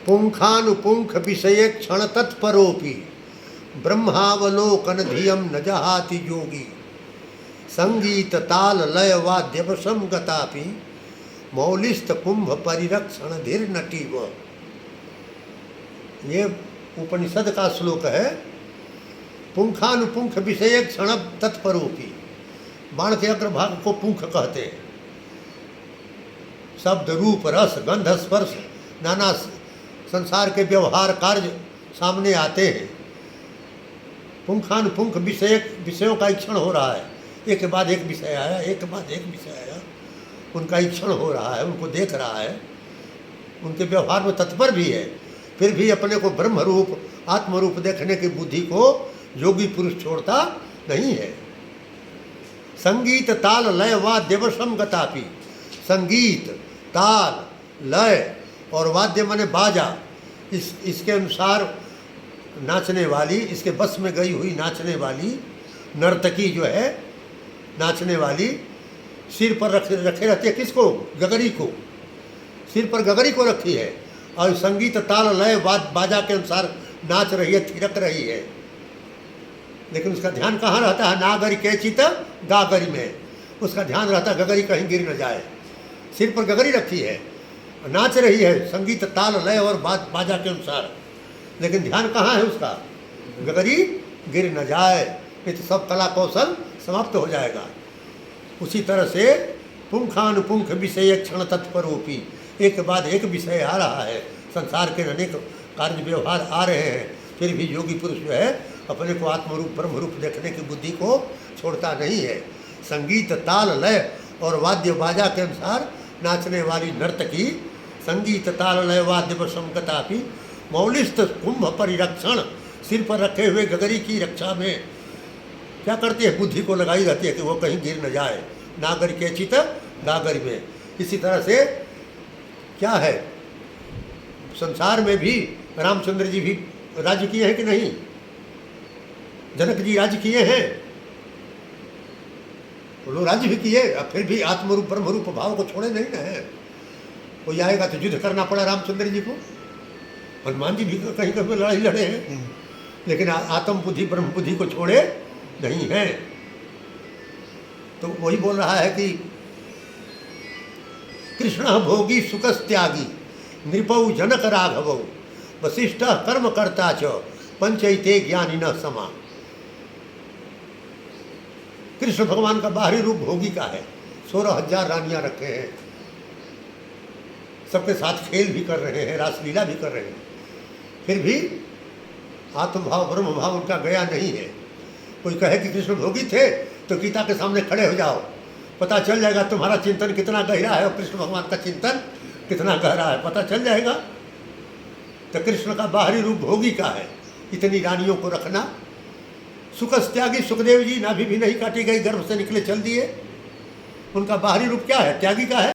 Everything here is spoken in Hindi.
पुंखानुपुंख विषये क्षण तत्परोपि ब्रह्मावलोकन धियम न जहाति योगी संगीत ताल लय वाद्य वशम गतापि मौलिस्त कुंभ परिरक्षण धीर नटीव। ये उपनिषद का श्लोक है। पुंखानुपुंख विषय क्षण तत्परोपि, बाण के अग्रभाग को पुंख कहते हैं। शब्द रूप रस गंध स्पर्श नाना संसार के व्यवहार कार्य सामने आते हैं। पुंखानुपुंख विषयों का ईक्षण हो रहा है, एक के बाद एक विषय आया, एक के बाद एक विषय आया, उनका ईक्षण हो रहा है, उनको देख रहा है, उनके व्यवहार में तत्पर भी है। फिर भी अपने को ब्रह्म रूप आत्मरूप देखने की बुद्धि को योगी पुरुष छोड़ता नहीं है। संगीत ताल लय वाद्य वशम गतापि, संगीत ताल लय और वाद्य माने बाजा, इसके अनुसार नाचने वाली, इसके बस में गई हुई नाचने वाली नर्तकी जो है, नाचने वाली सिर पर रखे रहती है। किसको? गगरी को। सिर पर गगरी को रखी है और संगीत ताल लय बाजा के अनुसार नाच रही है, थिरक रही है। लेकिन उसका ध्यान कहाँ रहता है? नागरी के चित गागरी में उसका ध्यान रहता है, गगरी कहीं गिर न जाए। सिर पर गगरी रखी है, नाच रही है संगीत ताल लय और बाजा के अनुसार, लेकिन ध्यान कहाँ है उसका? गगरी गिर न जाए, नहीं तो सब कला कौशल समाप्त हो जाएगा। उसी तरह से पुंखानुपुंख विषय क्षण तत्परोपि, एक के बाद एक विषय आ रहा है, संसार के अनेक कार्य व्यवहार आ रहे हैं, फिर भी योगी पुरुष जो है अपने को आत्मरूप ब्रह्मरूप देखने की बुद्धि को छोड़ता नहीं है। संगीत ताल लय और वाद्य बाजा के अनुसार नाचने वाली नर्तकी संगीत ताल लय वाद्य वशम गतापि मौलिस्त कुंभ परिरक्षण, सिर पर रखे हुए गगरी की रक्षा में क्या करती है? बुद्धि को लगाई रहती है कि वो कहीं गिर न जाए। नागर के चित गागर में। इसी तरह से क्या है, संसार में भी रामचंद्र जी भी राज्य किए हैं कि नहीं? जनक जी राज्य किए हैं, वो लोग राज्य भी किए, अब फिर भी आत्मरूप ब्रह्मरूप भाव को छोड़े नहीं ना है। कोई आएगा तो युद्ध करना पड़ा रामचंद्र जी को। हनुमान जी भी कहीं कहीं लड़ाई लड़े हैं, लेकिन आत्म बुद्धि ब्रह्म बुद्धि को छोड़े नहीं है। तो वही बोल रहा है कि कृष्ण भोगी सुकस त्यागी नृपौ जनक राघवौ वशिष्ठ कर्म कर्ता च पंचैते ज्ञानी न समा। कृष्ण भगवान का बाहरी रूप भोगी का है, 16,000 रानियां रखे हैं, सबके साथ खेल भी कर रहे हैं, रासलीला भी कर रहे हैं, फिर भी आत्मभाव ब्रह्म भाव उनका गया नहीं है। कोई कहे कि कृष्ण भोगी थे तो गीता के सामने खड़े हो जाओ, पता चल जाएगा तुम्हारा चिंतन कितना गहरा है और कृष्ण भगवान का चिंतन कितना गहरा है, पता चल जाएगा। तो कृष्ण का बाहरी रूप भोगी का है, इतनी रानियों को रखना। सुकस त्यागी, सुखदेव जी नाभि भी नहीं काटी गई, गर्भ से निकले चल दिए। उनका बाहरी रूप क्या है? त्यागी का है।